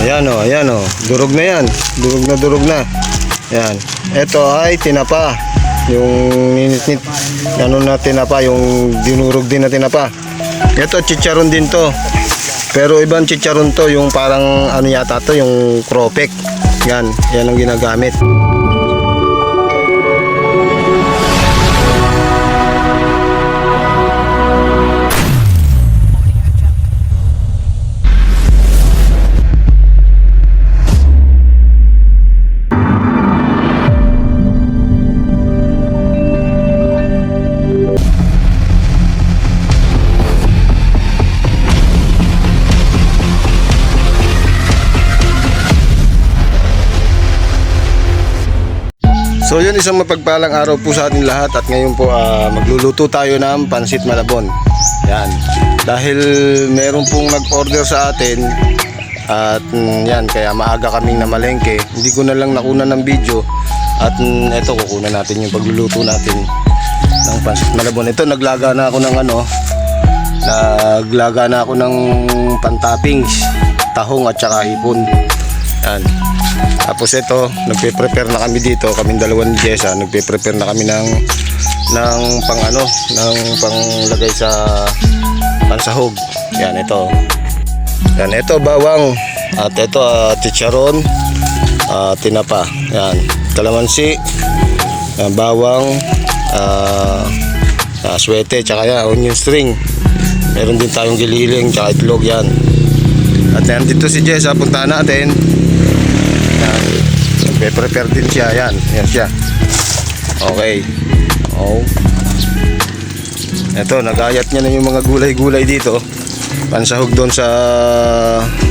Ayan o. Durog na yan. Durog na. Ayan. Ito ay tinapa. Yung ninit-nit. Ano na tinapa. Yung dinurog din na tinapa. Ito chicharon din to. Pero ibang chicharon to. Yung parang ano yata to. Yung cropek. Yan ang ginagamit. So yun, isang mapagpalang araw po sa ating lahat at ngayon po magluluto tayo ng pansit malabon. Yan. Dahil meron pong nag-order sa atin at yan, kaya maaga kaming namalengke. Hindi ko na lang nakuna ng video at eto kukunan natin yung pagluluto natin ng pansit malabon. Ito naglaga na ako ng pantoppings, tahong at saka hipon. Yan. Tapos ito, nagpe-prepare na kami dito, kaming dalawa ni Jessa, nagpe-prepare na kami ng panglagay sa pansahog. Yan ito. Yan ito bawang at ito chicharon, tinapa. Yan, kalamansi, bawang, swete, tsaka yan, onion string. Meron din tayong gililing, tsaka itlog yan. At yan dito si Jessa, puntahan natin. Prepare din siya. Yan siya. Okay. Ito, nagayat niya na yung mga gulay-gulay dito. Pansahog doon sa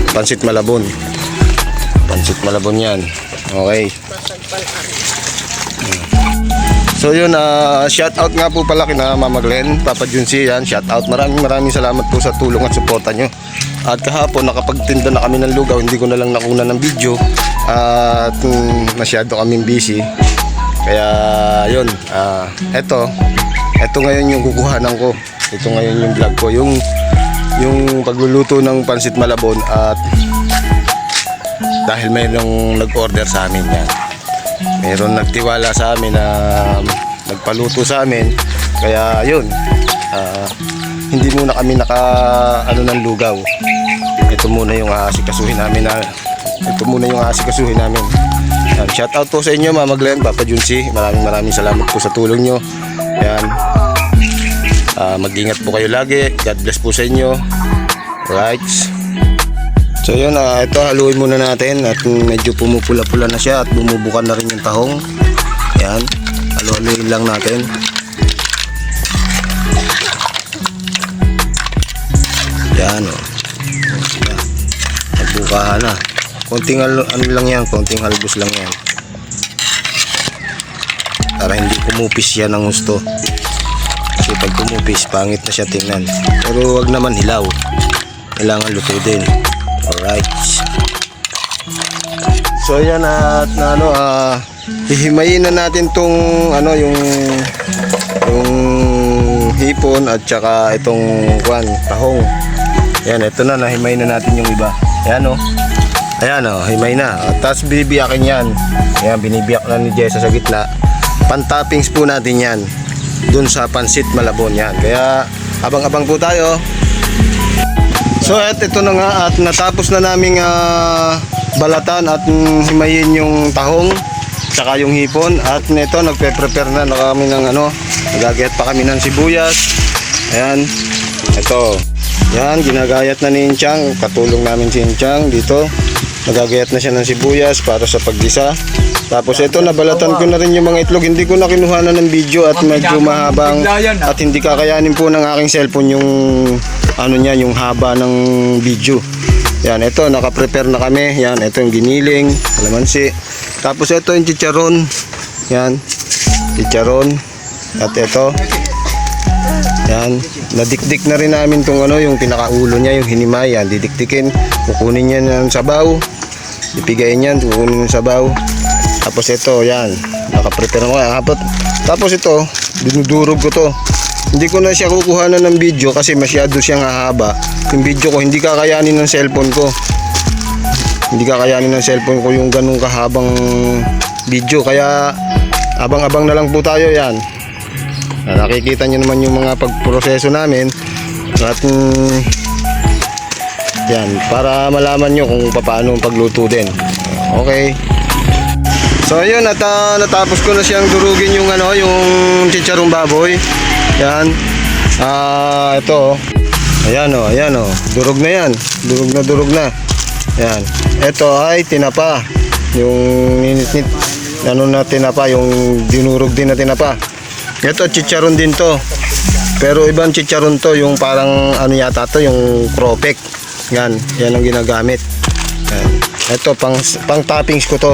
pansit malabon. Pansit malabon yan. Okay. So yun, shout out nga po pala kina Mama Glenn, Papa Junsi, yan, shout out. Maraming salamat po sa tulong at suporta nyo. At kahapon nakapagtinda na kami ng lugaw, hindi ko na lang nakuna ng video at masyado kaming busy. Kaya yun, eto ngayon yung kukuhanan ko. Ito ngayon yung vlog ko, yung pagluluto ng pansit malabon. At dahil mayroong nag-order sa amin yan, mayroon nagtiwala sa amin na nagpaluto sa amin. Kaya yun, hindi muna kami ng lugaw. Ito muna yung aasikasuhin namin. Shout out po sa inyo Mama Glenn, Papa Junsi. Maraming salamat po sa tulong nyo. Yan. Mag-ingat po kayo lagi. God bless po sa inyo. Right. So yun, ito haluin muna natin at medyo pumupula-pula na siya at bumubukan na rin yung tahong. Yan, haluin lang natin. Yan o. Nagbukahan na. Konting ano lang yan, konting halbos lang yan. Para hindi kumupis siya ng gusto. Kasi pag kumupis, pangit na siya tingnan. Pero wag naman hilaw. Kailangan luto din. Alright. So yan at hihimayin na natin tong yung hipon at saka itong tahong. Yan, ito na, nahimay na natin yung iba. Ayan o, himay na. Tapos bibiyakin yan. Ayan, binibiyak na ni Jessa sa gitna. Pantoppings po natin yan dun sa pansit malabon yan. Kaya abang-abang po tayo. So at ito na nga, at natapos na naming balatan at himayin yung tahong saka yung hipon. At nito nagpe-prepare na kami ng nagagayat pa kami ng sibuyas. Ayan, ito. Yan, ginagayat na ni Inchang. Katulong namin si Inchang dito. Nagagayat na siya ng sibuyas para sa paggisa. Tapos ito, nabalatan ko na rin yung mga itlog. Hindi ko na kinuhanan ng video at medyo mahabang at hindi kakayanin po ng aking cellphone yung yung haba ng video. Yan, ito, nakaprepare na kami. Yan, ito yung giniling, kalamansi. Tapos ito yung chicharon. Yan, chicharon. At ito, yan, nadikdik na rin namin tong yung pinakaulo niya, yung hinimay. Yan, didikdikin, kukunin niya ng sabaw, ipigayin yan, kukunin ng sabaw. Tapos ito, yan, nakaprepare mo. Tapos ito, dinudurog ko to. Hindi ko na siya kukuhanan ng video kasi masyado siyang hahaba. Yung video ko hindi kakayanin ng cellphone ko. Hindi kakayanin ng cellphone ko yung ganung kahabang video. Kaya abang-abang na lang po tayo yan. Nakikita nyo naman yung mga pagproseso namin. At yan, para malaman nyo kung paano pagluto din. Okay. So ayun, at natapos ko na siyang durugin yung yung chicharong baboy. Yan. Ito. Ayan o. Durog na yan. Durog na. Yan. Ito ay tinapa. Yung ninit na tinapa, yung dinurog din na tinapa. Ito chicharon din to. Pero ibang chicharon to, yung parang yata to, yung cropek. Yan ang ginagamit. Yan. Ito pang toppings ko to.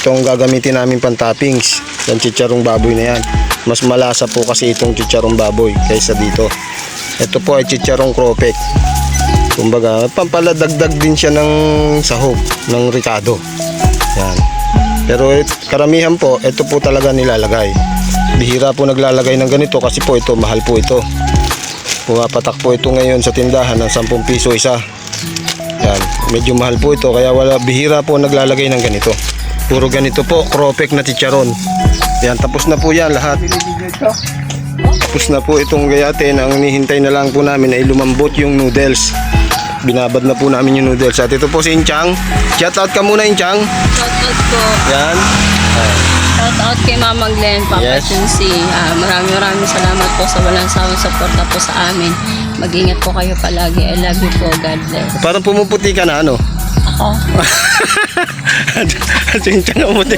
Itong gagamitin namin pang toppings. Yung chicharong baboy na yan. Mas malasa po kasi itong chicharong baboy kaysa dito. Ito po ay chicharong cropek. Kumbaga, pampaladagdag din siya ng sahog, ng ricado. Yan. Pero karamihan po, ito po talaga nilalagay. Bihira po naglalagay ng ganito kasi po ito, mahal po ito. Pumapatak po ito ngayon sa tindahan ng 10 piso isa. Yan, medyo mahal po ito kaya bihira po naglalagay ng ganito. Puro ganito po, cropek na chicharon. Yan, tapos na po yan lahat. Tapos na po itong gayatin. Ang hinihintay na lang po namin ay lumambot yung noodles. Binabad na po namin yung noodles. At ito po si Inchang. Shout out ka muna, Inchang. Shout out po. Yan. Shout out kay Mama Glenn, Papa Yes. Chunsi. Maraming salamat po sa walang sawang suporta po sa amin. Mag-ingat po kayo palagi. I love you po. God bless. Parang pumuputi ka na Ako. Si Inchang umuti.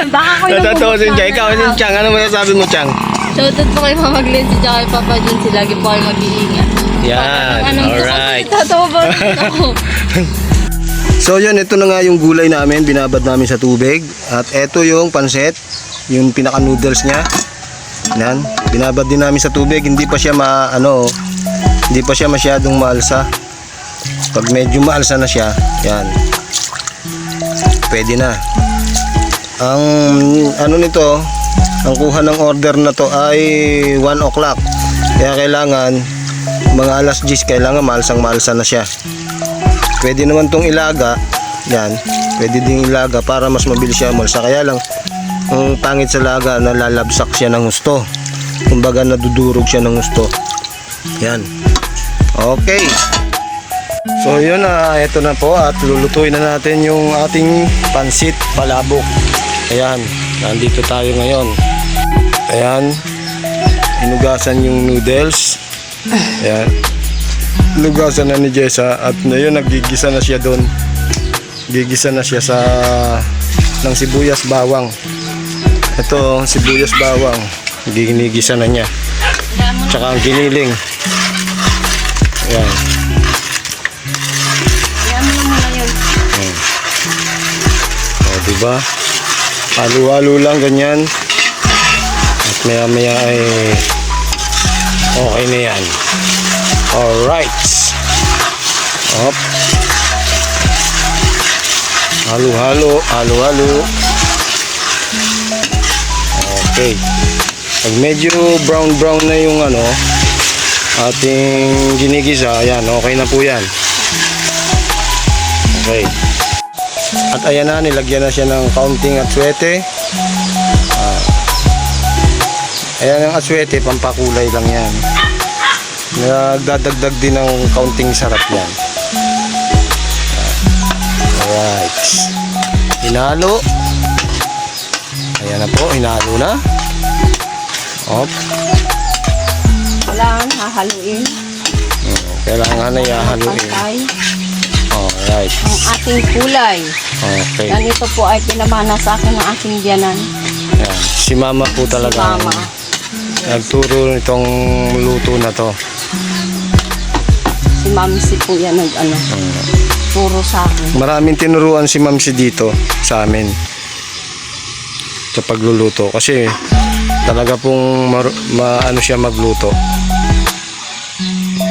Baka ko yung Natatawa si Inchang. Ikaw, si Inchang. Ano masasabi mo, Chang? Shout out po kay Mama Glenn, si kay Papa Chunsi. Lagi po kayo mag-iingat. Yan. Alright. Tatawa ba ako? So yun, ito na nga yung gulay namin, binabad namin sa tubig. At ito yung pansit, yung pinaka noodles niya. Yan, binabad din namin sa tubig, hindi pa siya hindi pa siya masyadong maalsa. Pag medyo maalsa na siya, yan. Pwede na. Ang nito, ang kuha ng order na to ay 1 o'clock. Kaya kailangan mga alas 10 kailangan maalsang-maalsa na siya. Pwede naman tong ilaga. Yan. Pwede ding ilaga para mas mabilis siya malsa. Kaya lang, ang pangit sa laga, nalalabsak siya ng gusto. Kumbaga, nadudurog siya ng gusto. Yan. Okay. So, yun na. Ito na po. At lulutuin na natin yung ating pansit palabok. Ayan. Nandito tayo ngayon. Ayan. Hinugasan yung noodles. Ayan. Lugasan na ni Jessa at ngayon naggigisa na siya doon. Gigisa na siya ng sibuyas bawang. Ito sibuyas bawang, ginigisa na niya. Tsaka ang giniling. Ayan. O, diba? Halo-halo lang ganyan. At maya-maya ay okay na yan. Alright. Hop. Halo-halo. Okay. Pag medyo brown na yung ating ginigisa, ayan, okay na po yan. Okay. At ayan na, nilagyan na siya ng kaunting atswete. Ayan ang atswete, pampakulay lang yan. Nagdadagdag din ng kaunting sarap yan. Alright. Hinalo. Ayan na po, hinalo na. Hop. Kailangan hahaluin. Kailangan na ihahaluin. Pantay. Alright. Ang ating kulay. Okay. Ganito po ay pinamana sa akin ng aking biyanan. Ayan. Si Mama po talaga. Mama. Nagturo nitong luto na to. Si Mamsi po yan turo sa akin. Maraming tinuruan si Mamsi dito sa amin sa pagluluto kasi talaga pong maano siya magluto.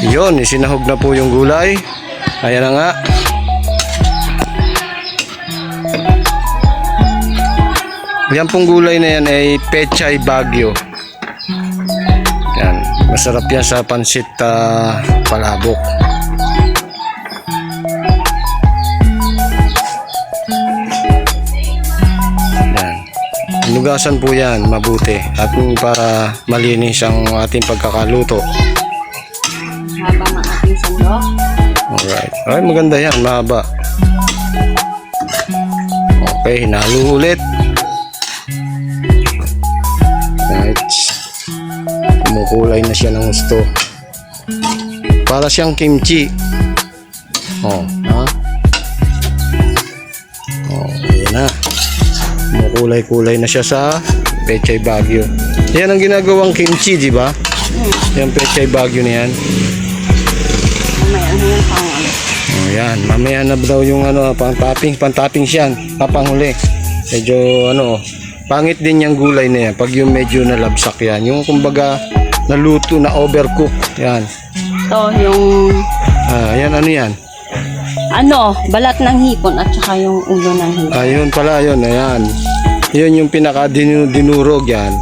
Yun, isinahog na po yung gulay. Ayan na nga. Yan pong gulay na yan ay Pechay Baguio. Yan, masarap yan sa pansit palabok. Hugasan po yan mabuti at para malinis ang ating pagkakaluto. Haba ng ating sandok. Alright. Ay, maganda yan. Mahaba. Okay, hinalo ulit. Right. Kumukulay na siya ng gusto. Para siyang kimchi. Oh, ha? Oh, ayan na. Kumukulay-kulay na siya sa Pechay Baguio. Yan ang ginagawang kimchi, di ba? Yung Pechay Baguio na yan. Mamaya ano yan pang ano. Oh, yan. Mamaya na daw yung pang-toppings yan. Papanghuli. Medyo pangit din yung gulay na yan. Pag yung medyo nalabsak yan. Yung kumbaga naluto na overcook. Yan. Ito yung Yan ano yan? balat ng hipon at saka yung ulo ng hipon. Ayun pala yun. Ayan. Yun yung pinaka dinurog yan.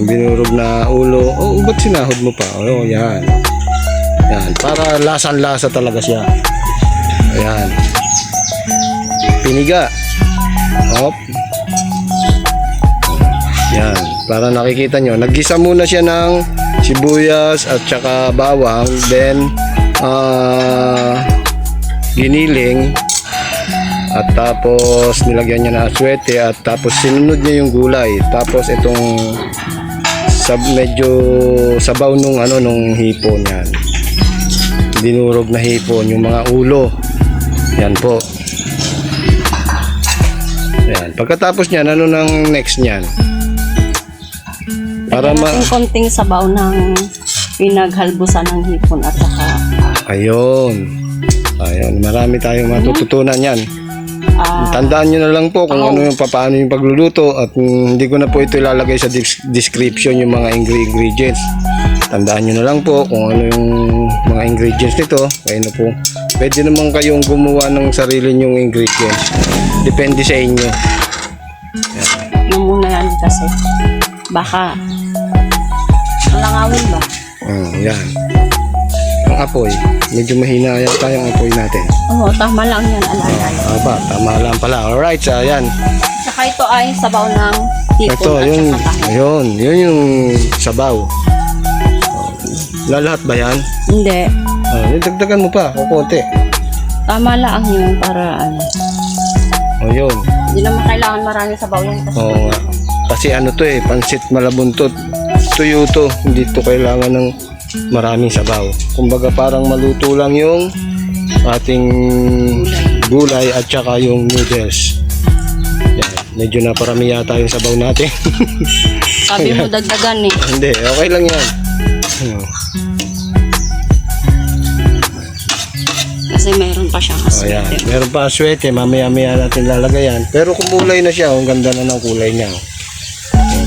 Binurog na ulo. Oh, ba't sinahod mo pa? Oh, yan. Yan. Para lasan-lasa talaga siya. Ayan. Piniga. Hop. Yan. Para nakikita nyo. Naggisa muna siya ng sibuyas at saka bawang. Then, giniling. At tapos, nilagyan niya ng aswete. At tapos, sinunod niya yung gulay. Tapos, itong medyo sabaw nung hipon yan. Dinurog na hipon, yung mga ulo. Yan po. Yan. Pagkatapos niyan, ano nang next niyan? Para konting sabaw ng pinaghalbusan ng hipon at saka Ayun. Marami tayong matututunan yan. Tandaan nyo na lang po kung paano yung pagluluto at hindi ko na po ito ilalagay sa description yung mga ingredients. Tandaan nyo na lang po kung ano yung mga ingredients nito. Kaya na po. Pwede naman kayong gumawa ng sarili nyong ingredients. Depende sa inyo. ano muna yan kasi baka malangawin ba? Yan. Ang apoy. Medyo mahina yata yung apoy natin. Oo, tama lang yan, alalay. Tama lang pala. Alright, so ayan. Saka ito ay sabaw ng hipon Ito, at yun, saka tahong. yun yung sabaw. Lalahat ba yan? Hindi. Dagdagan mo pa, kukunti. Tama lang yun para Yun. hindi naman kailangan marami sabaw yan kasi Oo nga. Kasi pansit malabuntot. Tuyo to, hindi to kailangan ng maraming sabaw. Kumbaga parang maluto lang yung ating gulay at saka yung noodles. Yan. Medyo naparami yata yung sabaw natin. sabi mo dagdagan eh. Hindi, okay lang yan. Kasi mayroon pa siyang Ayan. aswete. Meron pa aswete, mamaya-maya natin lalagay yan. Pero kumulay na siya, ang ganda na ng kulay niya.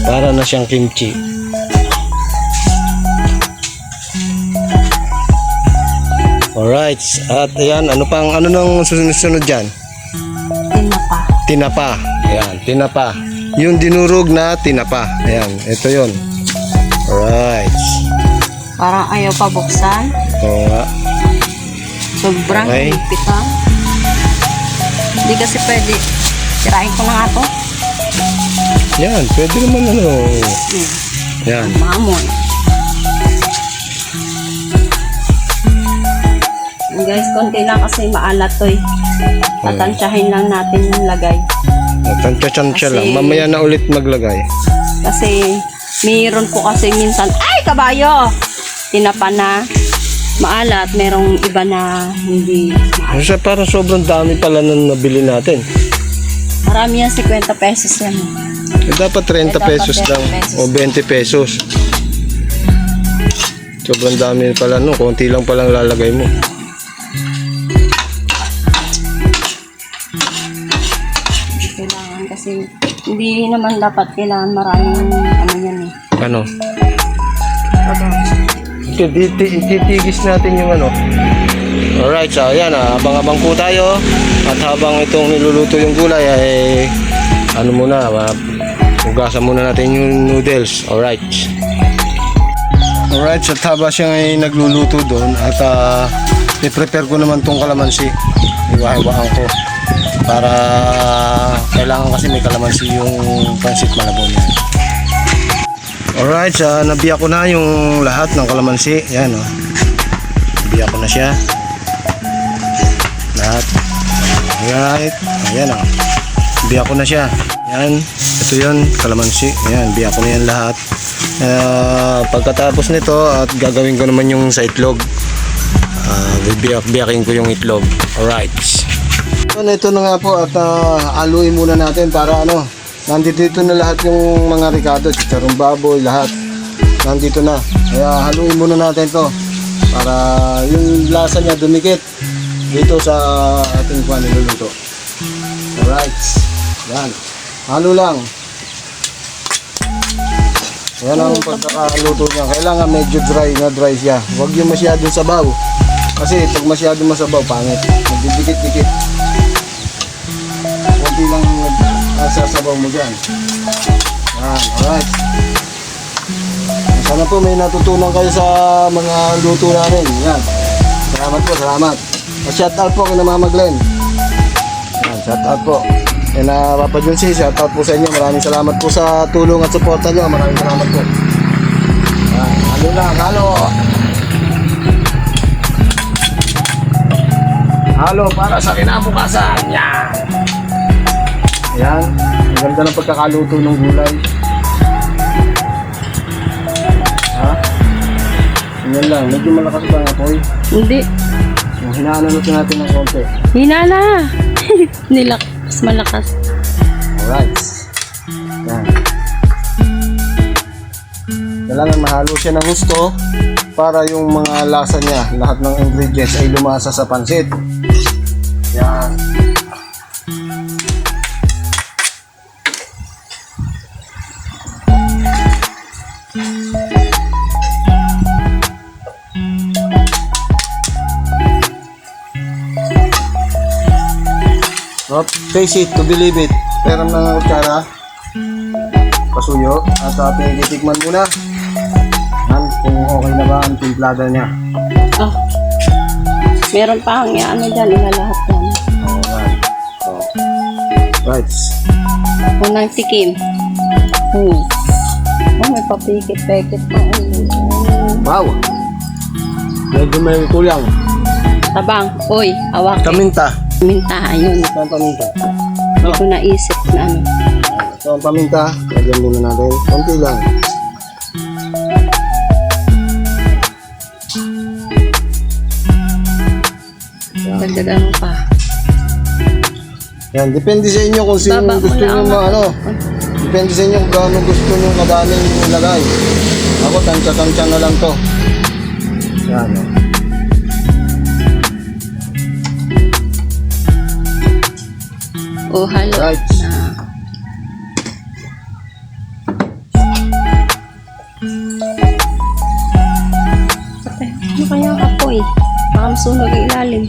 Para na siyang kimchi. Alright, at ayan, ano nang susunod dyan? Tinapa. Tinapa. Ayan, tinapa. Yung dinurog na tinapa. Ayan, ito yun. Alright. Parang ayaw pa buksan. Oo nga. Sobrang Okay. higpit ha. Hindi kasi pwede. Tirahin ko na nga to. Yan, pwede naman Yan. Mamon. Guys, konti lang kasi maalat to eh. Tatansyahin lang natin yung lagay. Tansya-tansya Kasi- lang. Mamaya na ulit maglagay. Kasi mayroon po kasi minsan, ay kabayo! Tinapa na maalat, merong iba na hindi maalat. Kasi parang sobrang dami pala nang nabili natin. Marami yan, 50 pesos yan. Dapat 30 dapat pesos 30 lang pesos. o 20 pesos. Sobrang dami pala konti lang palang lalagay mo. Kailangan kasi hindi naman dapat kailangan maraming yan eh. Ano? Sabaw. Titigis natin yung Alright, so ayan, abang-abang po tayo. At habang itong niluluto yung gulay ay hugasan muna natin yung noodles. Alright. Alright, so habang siya ay nagluluto doon at i-prepare ko naman tong kalamansi. Iwahiwaan ko. Para kailangan kasi may kalamansi yung pansit malabon yan. Alright, nabiyak ko na yung lahat ng kalamansi. Yan o. Nabiyak ko na siya. Lahat. Alright. Ayan o. Nabiyak ko na siya. Yan. Ito yun, kalamansi. Ayan, biyak ko na yan lahat. Pagkatapos nito, at gagawin ko naman yung sa itlog. Biyakin ko yung itlog. Alright. Ito na nga po at haluin muna natin para ano. Nandito na lahat yung mga ricado, chicharong baboy, lahat. Nandito na. Kaya haluin muna natin to para yung lasa niya dumikit dito sa ating niluluto. Alright. Yan. Halo lang. Yan ang pagkakaluto niya. Kailangan medyo dry siya. Huwag yung masyadong sabaw. Kasi pag masyadong masabaw, pangit. Magdidikit-dikit. Kunti lang sasabaw mo dyan. Yan, alright. Sana po may natutunan kayo sa mga luto namin. Yan. Salamat po, salamat. Shout out po kay Mama Glenn. Yan, shout out po. And Papa Junsi, shout out po sa inyo. Maraming salamat po sa tulong at suporta nyo. Maraming salamat po. Yan, halo lang, halo. Halo para sa kinabukasan. Yan. Yan. Ang ganda ng pagkakaluto ng gulay. Ha? Yan lang. Medyo malakas ba nga po? Hindi. Hinaanunod natin ng konti. Hinala. Nilakas, malakas. Alright. Yan. Kailangan mahalo siya ng gusto para yung mga lasa niya, lahat ng ingredients ay lumasa sa pansit. Yan. Taste it to believe it. Pero ng kutsara, pasuyo, at ating titikman muna. Yan, kung okay na ba ang timplada niya. Oh. Meron pa ang ano dyan, ilalahat yan. Alright. Oh. Right. Unang tikim. Oh, may papikit-pekit pa. Wow. Medyo may kulang. Tabang. Uy, awak. Paminta. Paminta, ayun. Ito ang paminta. Hindi ko naisip na ano. Ito ang paminta. Lagyan muna natin. Konti lang. Dagdagan mo pa. Yan, depende sa inyo kung sino Baba mo gusto lang nyo ang- ano. Depende sa inyo kung gaano gusto nyo kadaming ilagay. Ako, tansya-tansya na lang to. Yan, o. Oh, halo. Right. Na. Ate, ano kaya ang apoy? Baka masunog ang ilalim.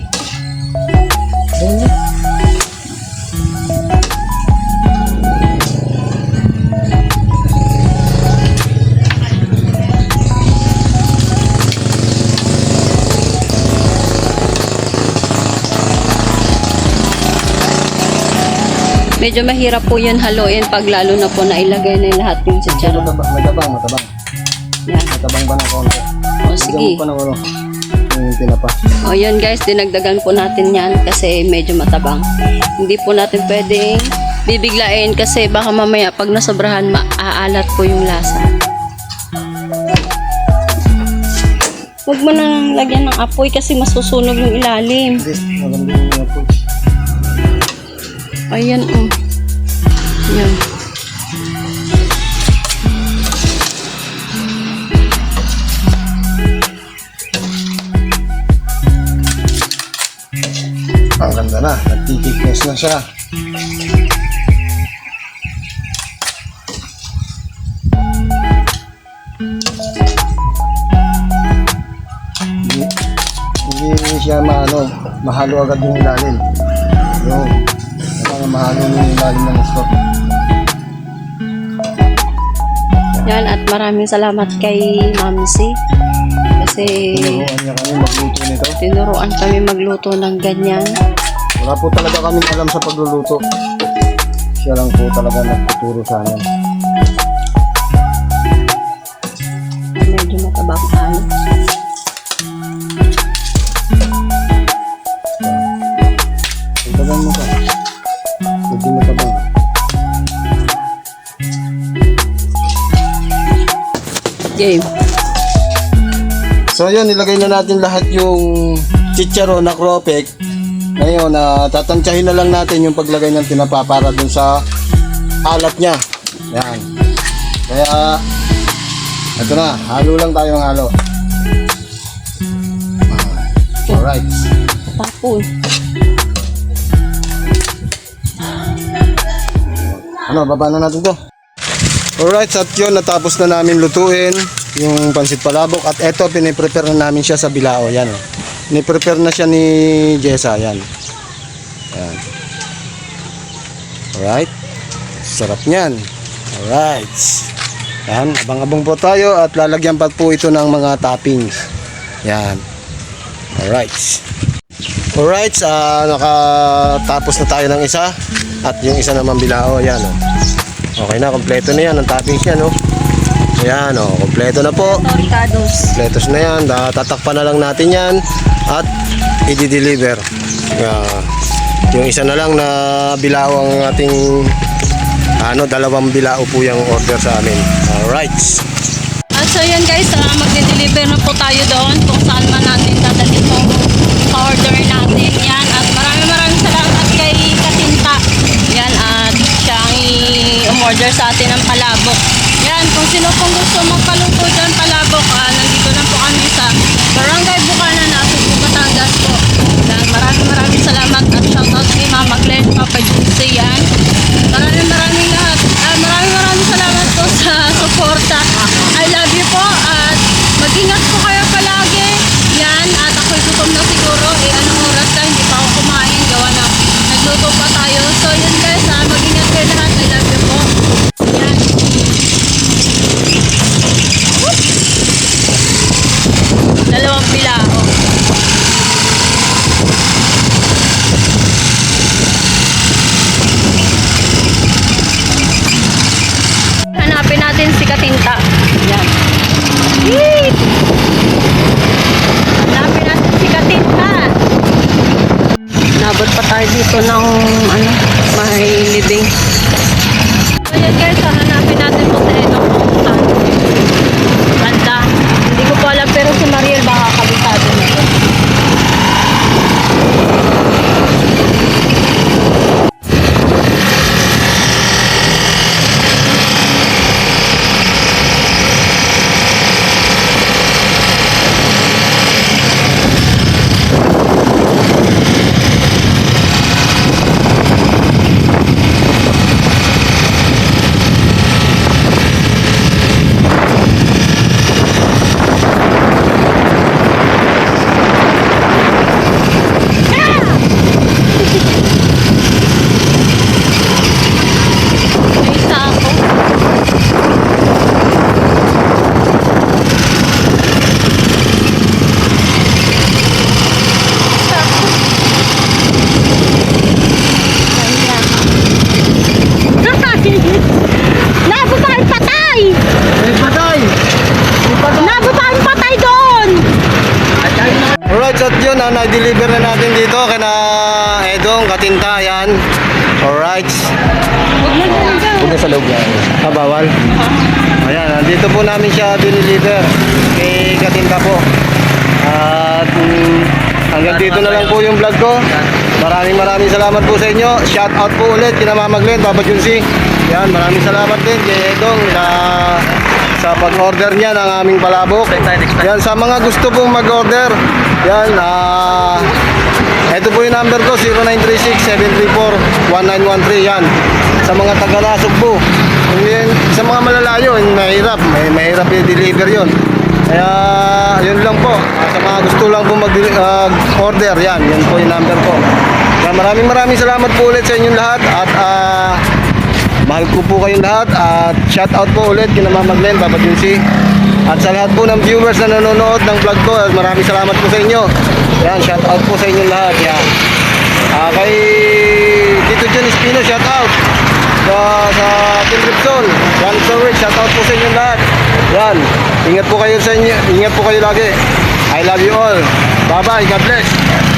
Medyo mahirap po yun haluin pag lalo na po na ilagay na yung lahat yung chicharon. Matabang. Yan. Matabang ba ng konti? O sige. Lagyan mo pa ng ano, yung tinapa. O yun guys, dinagdagan po natin yan kasi medyo matabang. Hindi po natin pwedeng bibiglain kasi baka mamaya pag nasobrahan maaalat po yung lasa. Huwag mo nang lagyan ng apoy kasi masusunog yung ilalim. Hindi, maganda yung mga po. Ayan o. Yan. Ang ganda na, nagtitikness na siya. Hindi siya mahalo agad yung ilalim. Yung, kailangan mahalo yung ilalim ng gusto. Yan at maraming salamat kay Mamsi kasi Tinuruan niya kami magluto nito. tinuruan kami magluto ng ganyan. Wala po talaga kaming alam sa pagluluto. Siya lang po talaga nagtuturo sa amin. Medyo matabang tayo. Tagal mo pa. Medyo matabang. Game. So yun, nilagay na natin lahat yung chicharon na cropek. Ngayon, tatansyahin na lang natin yung paglagay ng tinapa para dun sa alat niya. Yan. Kaya, ito na, halo lang tayo ng halo. Alright. Tapon. Ano, baba na natin to. Alright, at yun, natapos na namin lutuin yung pansit palabok. At eto, piniprepare na namin siya sa bilao. Yan. Piniprepare na siya ni Jessa. Yan. Yan. Alright. Sarap niyan. Alright. Yan. Abang-abang po tayo at lalagyan pa po ito ng mga toppings. Yan. Alright. Alright. Nakatapos na tayo ng isa. At yung isa naman bilao. Yan. Oh. Okay na. Kompleto na yan. Ang toppings niya. No? Ayan, oh, kompleto na po. Tortados. Kompletos na yan. Tatakpan na lang natin yan at i-deliver. Yung isa na lang na bilao ang ating dalawang bilao po yung order sa amin. Alright. So yun guys, magde-deliver na po tayo doon kung saan man natin dadalhin po order natin. Yan, at maraming salamat kay Katinta. Yan, at siya ang i-order sa atin ng palabok. Yan, kung sino pong gusto magpaluto dyan palabok, nandito na po kami sa Barangay Bukana na Subo, Batangas po. Yan, maraming salamat at shoutout kay Mama Glenn, Papa Juicy. Yan, maraming salamat po sa suporta. I love you po at mag-ingat po kayo palagi. Yan, at ako'y gutom na siguro. Anong oras na, hindi pa ako kumain. Gawa na, nagluto pa tayo. So yun guys, mag-ingat kayo lahat. I love you po. Yan. Dalawang bilao. Hanapin natin si Katinta. Yan. Yee! Hanapin natin si Katinta. Nabot pa tayo dito ng may living. So yun guys, hanapin natin po sa Edong banda. Hindi ko po alam pero si Mariel baka kabisado nito. At yun, na-deliver na natin dito kay na Edong, Katinta, yan. Alright. Huwag na sa loob yan. Bawal? Ayan, nandito po namin siya deliver kay Katinta po. At hanggang dito na lang po yung vlog ko. Maraming salamat po sa inyo. Shout out po ulit kina Mama Glenn, Papa Junsi. Yan, maraming salamat din kay Edong sa pag-order niya ng aming palabok. Yan, sa mga gusto pong mag-order, yan, ito po yung number ko, 0936-734-1913, yan. Sa mga taga-Nasugbo. Sa mga malalayo, mahirap i-deliver yun. Kaya, yun lang po. Sa mga gusto lang po mag-order, yan po yung number ko. Yan, maraming salamat po ulit sa inyong lahat. At, mahal ko po kayong lahat at shout out po ulit kina Mama Glenn, Papa Junsi. At sa lahat po ng viewers na nanonood ng vlog ko, maraming salamat po sa inyo. Yan, shout out po sa inyong lahat. Yan. Kay Tito John Espino, shout out. Sa Team Repsol. Yan, shout out po sa inyo lahat. Yan, ingat po kayo sa inyo. Ingat po kayo lagi. I love you all. Bye-bye. God bless.